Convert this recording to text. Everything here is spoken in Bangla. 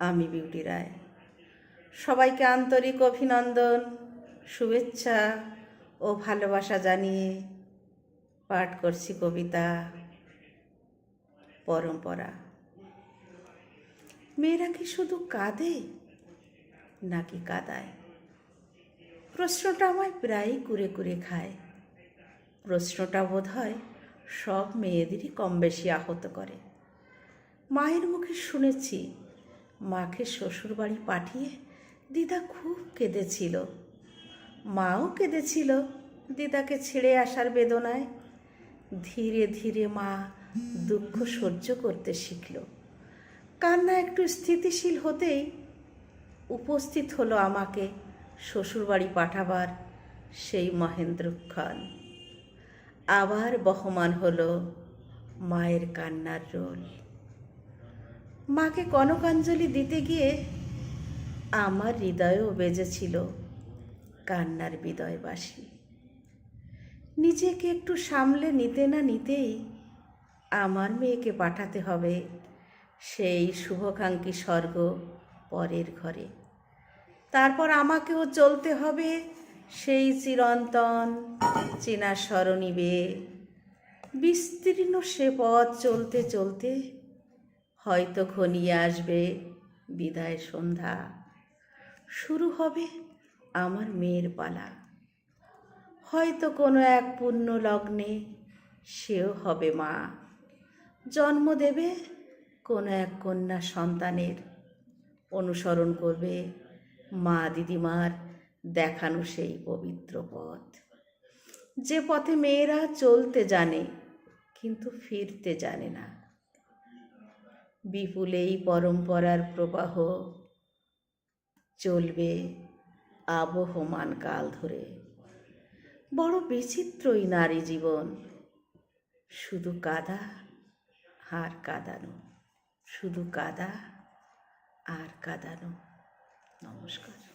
আমি বিউটি রায়। সবাইকে আন্তরিক অভিনন্দন, শুভেচ্ছা ও ভালোবাসা জানিয়ে পাঠ করছি কবিতা পরম্পরা। মেয়েরা কি শুধু কাঁদে নাকি কাঁদায়? প্রশ্নটা আমায় প্রায়ই কুরে কুরে খায়। প্রশ্নটা বোধ হয় সব মেয়েদেরই কম বেশি আহত করে। মায়ের মুখে শুনেছি মাকে শ্বশুরবাড়ি পাঠিয়ে দিদা খুব কেঁদেছিল। মাও কেঁদেছিল দিদাকে ছেড়ে আসার বেদনায়। ধীরে ধীরে মা দুঃখ সহ্য করতে শিখল। কান্না একটু স্থিতিশীল হতেই উপস্থিত হলো আমাকে শ্বশুরবাড়ি পাঠাবার সেই মহেন্দ্রক্ষণ। আবার বহমান হলো মায়ের কান্নার রোল। মাকে কনকাঞ্জলি দিতে গিয়ে আমার হৃদয়েও বেজেছিল কান্নার বিদয়বাসী। নিজেকে একটু সামলে নিতে না নিতেই আমার মেয়েকে পাঠাতে হবে সেই শুভাকাঙ্ক্ষী স্বর্গ পরের ঘরে। তারপর আমাকেও চলতে হবে সেই চিরন্তন চেনা সরণি বেয়ে। বিস্তীর্ণ সে পথ চলতে চলতে হয়তো ঘনিয়ে আসবে বিদায় সন্ধ্যা। শুরু হবে আমার মেয়ের পালা। হয়তো কোনো এক পুণ্য লগ্নে সেও হবে মা। জন্ম দেবে কোনো এক কন্যা সন্তানের। অনুসরণ করবে মা দিদিমার দেখানো সেই পবিত্র পথ, যে পথে মেয়েরা চলতে জানে কিন্তু ফিরতে জানে না। বিপুল এই পরম্পরার প্রবাহ চলবে আবহমান কাল ধরে। বড় বিচিত্রই নারী জীবন, শুধু কাদা আর কাঁদানো, শুধু কাদা আর কাঁদানো। নমস্কার।